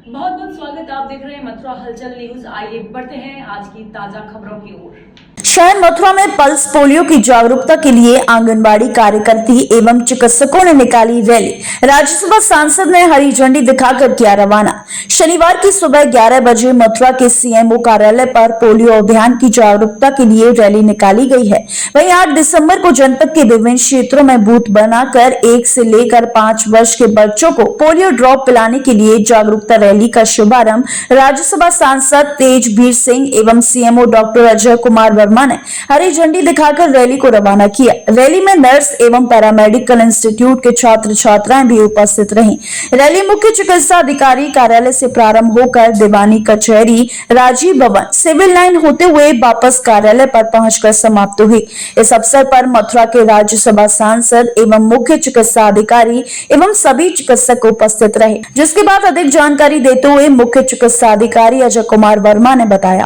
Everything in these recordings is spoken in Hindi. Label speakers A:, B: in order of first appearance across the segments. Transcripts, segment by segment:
A: बहुत बहुत स्वागत। आप देख रहे हैं मथुरा हलचल न्यूज। आइए बढ़ते हैं आज की ताजा खबरों की ओर।
B: शहर मथुरा में पल्स पोलियो की जागरूकता के लिए आंगनबाड़ी कार्यकर्ती एवं चिकित्सकों ने निकाली रैली। राज्यसभा सांसद ने हरी झंडी दिखाकर किया रवाना। शनिवार की सुबह 11 बजे मथुरा के सीएमओ कार्यालय पर पोलियो अभियान की जागरूकता के लिए रैली निकाली गई है। वहीं 8 दिसंबर को जनपद के विभिन्न क्षेत्रों में बूथ बनाकर 1 से लेकर 5 वर्ष के बच्चों को पोलियो ड्रॉप पिलाने के लिए जागरूकता रैली का शुभारंभ राज्यसभा सांसद तेजवीर सिंह एवं सीएमओ डॉक्टर अजय कुमार वर्मा ने हरी झंडी दिखाकर रैली को रवाना किया। रैली में नर्स एवं पैरामेडिकल इंस्टीट्यूट के छात्र छात्राएं भी उपस्थित रहीं। रैली मुख्य चिकित्सा अधिकारी कार्यालय से प्रारंभ होकर दीवानी कचहरी, राजीव भवन, सिविल लाइन होते हुए वापस कार्यालय पर पहुंचकर समाप्त हुई। इस अवसर पर मथुरा के राज्यसभा सांसद एवं मुख्य चिकित्सा अधिकारी एवं सभी चिकित्सक उपस्थित रहे, जिसके बाद अधिक जानकारी देते हुए मुख्य चिकित्सा अधिकारी अजय कुमार वर्मा ने बताया।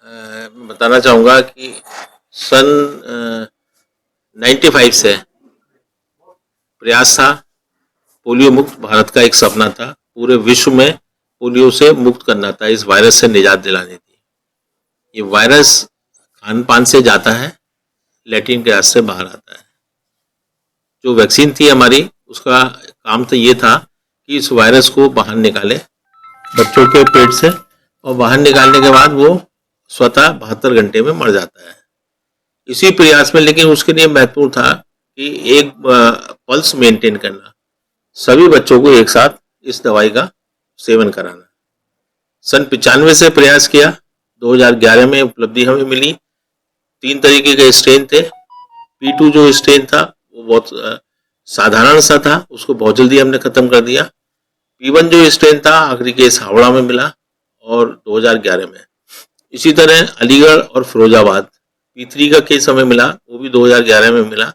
C: मैं बताना चाहूँगा कि सन 95 से प्रयास था, पोलियो मुक्त भारत का एक सपना था, पूरे विश्व में पोलियो से मुक्त करना था, इस वायरस से निजात दिलानी थी। ये वायरस खान पान से जाता है, लैट्रिन के रास्ते से बाहर आता है। जो वैक्सीन थी हमारी, उसका काम तो ये था कि इस वायरस को बाहर निकाले बच्चों के पेट से, और बाहर निकालने के बाद वो स्वतः 72 घंटे में मर जाता है। इसी प्रयास में, लेकिन उसके लिए महत्वपूर्ण था कि एक पल्स मेंटेन करना, सभी बच्चों को एक साथ इस दवाई का सेवन कराना। सन 95 से प्रयास किया, 2011 में उपलब्धि हमें मिली। 3 तरीके के स्ट्रेन थे। P2 जो स्ट्रेन था वो बहुत साधारण सा था, उसको बहुत जल्दी हमने खत्म कर दिया। P1 जो स्ट्रेन था आखिरी केस हावड़ा में मिला और 2011 में। इसी तरह अलीगढ़ और फिरोजाबाद P3 का केस हमें मिला, वो भी 2011 में मिला।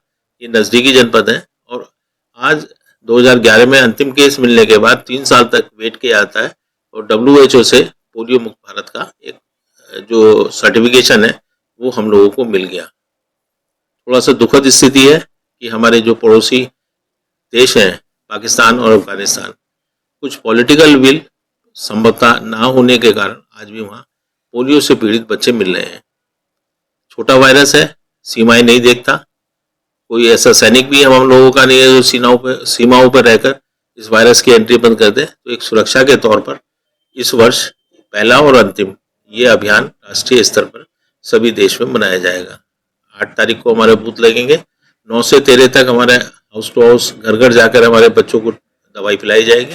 C: ये नज़दीकी जनपद है। और आज 2011 में अंतिम केस मिलने के बाद 3 साल तक वेट किया जाता है और WHO से पोलियो मुक्त भारत का एक जो सर्टिफिकेशन है वो हम लोगों को मिल गया। थोड़ा सा दुखद स्थिति है कि हमारे जो पड़ोसी देश हैं पाकिस्तान और अफगानिस्तान, कुछ पॉलिटिकल विल संभवतः ना होने के कारण आज भी वहाँ पोलियो से पीड़ित बच्चे मिल रहे हैं। छोटा वायरस है, सीमाएं नहीं देखता। कोई ऐसा सैनिक भी हम लोगों का नहीं है जो सीमाओं पर रहकर इस वायरस की एंट्री बंद कर दे। तो एक सुरक्षा के तौर पर इस वर्ष पहला और अंतिम ये अभियान राष्ट्रीय स्तर पर सभी देश में मनाया जाएगा। 8 तारीख को हमारे बूथ लगेंगे। 9 से 13 तक हमारे हाउस टू हाउस, घर घर जाकर हमारे बच्चों को दवाई पिलाई जाएगी।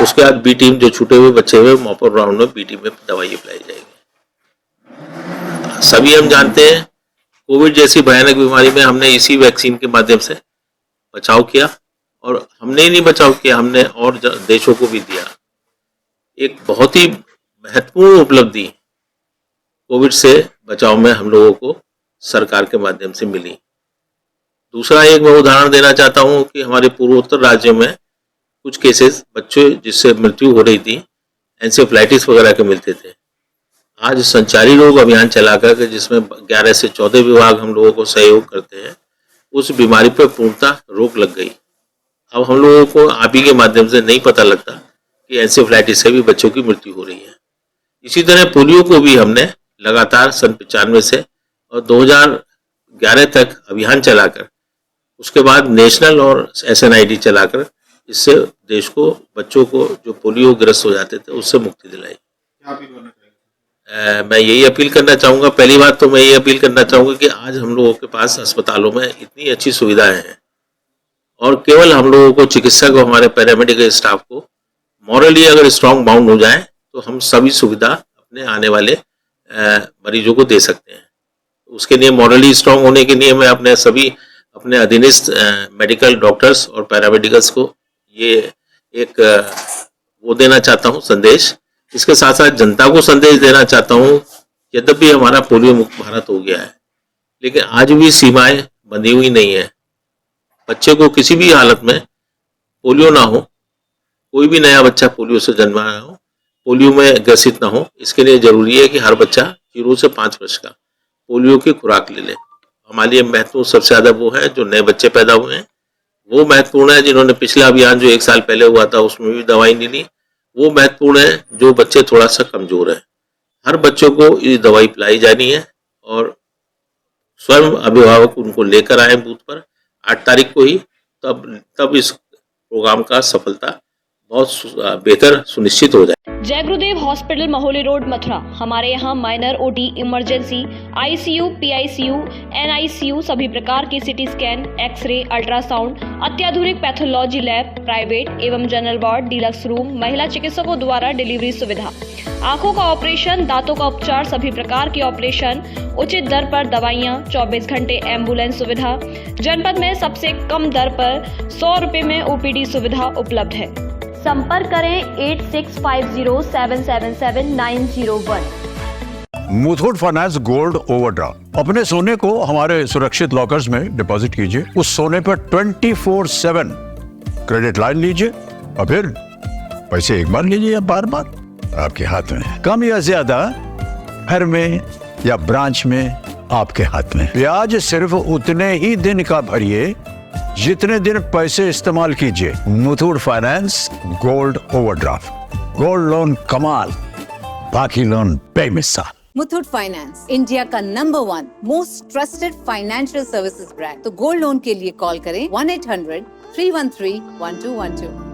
C: उसके बाद बी टीम, जो छूटे हुए बच्चे हुए मॉपअप राउंड में बी टीम में दवाई पिलाई जाएगी। सभी हम जानते हैं कोविड जैसी भयानक बीमारी में हमने इसी वैक्सीन के माध्यम से बचाव किया, और हमने ही नहीं बचाव किया, हमने और देशों को भी दिया। एक बहुत ही महत्वपूर्ण उपलब्धि कोविड से बचाव में हम लोगों को सरकार के माध्यम से मिली। दूसरा एक मैं उदाहरण देना चाहता हूँ कि हमारे पूर्वोत्तर राज्यों में कुछ केसेस बच्चों जिससे मृत्यु हो रही थी, एंसेफ्लाइटिस वगैरह के मिलते थे। आज संचारी रोग अभियान चलाकर, जिसमें 11 से 14 विभाग हम लोगों को सहयोग करते हैं, उस बीमारी पर पूर्णतः रोक लग गई। अब हम लोगों को आप ही के माध्यम से नहीं पता लगता कि एंसेफ्लाइटिस से भी बच्चों की मृत्यु हो रही है। इसी तरह पोलियो को भी हमने लगातार सन 95 से और 2011 तक अभियान चलाकर, उसके बाद नेशनल और SNID चलाकर इससे देश को, बच्चों को जो पोलियो ग्रस्त हो जाते थे उससे मुक्ति दिलाई। मैं यही अपील करना चाहूँगा। पहली बात तो मैं ये अपील करना चाहूँगा कि आज हम लोगों के पास अस्पतालों में इतनी अच्छी सुविधाएं हैं, और केवल हम लोगों को, चिकित्सक और हमारे पैरामेडिकल स्टाफ को मॉरली अगर स्ट्रांग बाउंड हो जाए तो हम सभी सुविधा अपने आने वाले मरीजों को दे सकते हैं। उसके लिए मॉरली स्ट्रांग होने के लिए मैं अपने अधीनस्थ मेडिकल डॉक्टर्स और पैरामेडिकल्स को ये एक वो देना चाहता हूँ संदेश। इसके साथ साथ जनता को संदेश देना चाहता हूँ, यद्यपि हमारा पोलियो मुक्त भारत हो गया है, लेकिन आज भी सीमाएं बंधी हुई नहीं है। बच्चे को किसी भी हालत में पोलियो ना हो, कोई भी नया बच्चा पोलियो से जन्मा ना हो, पोलियो में ग्रसित ना हो, इसके लिए जरूरी है कि हर बच्चा 0 से 5 वर्ष का पोलियो की खुराक ले ले। हमारे लिए महत्वपूर्ण सबसे ज्यादा वो है जो नए बच्चे पैदा हुए हैं, वो महत्वपूर्ण है। जिन्होंने पिछला अभियान जो 1 साल पहले हुआ था उसमें भी दवाई नहीं ली, वो महत्वपूर्ण है जो बच्चे थोड़ा सा कमजोर है। हर बच्चों को ये दवाई पिलाई जानी है और स्वयं अभिभावक उनको लेकर आए बूथ पर 8 तारीख को ही, तब इस प्रोग्राम का सफलता बहुत बेहतर सुनिश्चित हो जाए।
D: जय गुरुदेव हॉस्पिटल महोली रोड मथुरा। हमारे यहाँ minor OT, emergency, ICU, PICU, NICU, सभी प्रकार के सीटी स्कैन, एक्सरे, अल्ट्रासाउंड, अत्याधुनिक पैथोलॉजी लैब, प्राइवेट एवं जनरल वार्ड, डीलक्स रूम, महिला चिकित्सकों द्वारा डिलीवरी सुविधा, आंखों का ऑपरेशन, दांतों का उपचार, सभी प्रकार के ऑपरेशन, उचित दर पर दवाइयाँ, 24 घंटे एम्बुलेंस सुविधा। जनपद में सबसे कम दर पर 100 रुपए में ओपीडी सुविधा उपलब्ध है। संपर्क करें 8650777901।
E: Muthoot finance gold overdraft. अपने सोने को हमारे सुरक्षित लॉकर्स में डिपॉजिट कीजिए। उस सोने पर 24/7 क्रेडिट लाइन लीजिए और फिर पैसे एक बार लीजिए या बार बार आपके हाथ में, कम या ज्यादा, घर में या ब्रांच में आपके हाथ में। ब्याज सिर्फ उतने ही दिन का भरिए जितने दिन पैसे इस्तेमाल कीजिए। Muthoot finance gold overdraft. Gold loan कमाल, बाकी लोन बेमिसाल।
F: मुथूट फाइनेंस, इंडिया का number 1 most trusted financial services brand. तो गोल्ड लोन के लिए कॉल करें 1-800-313-1212।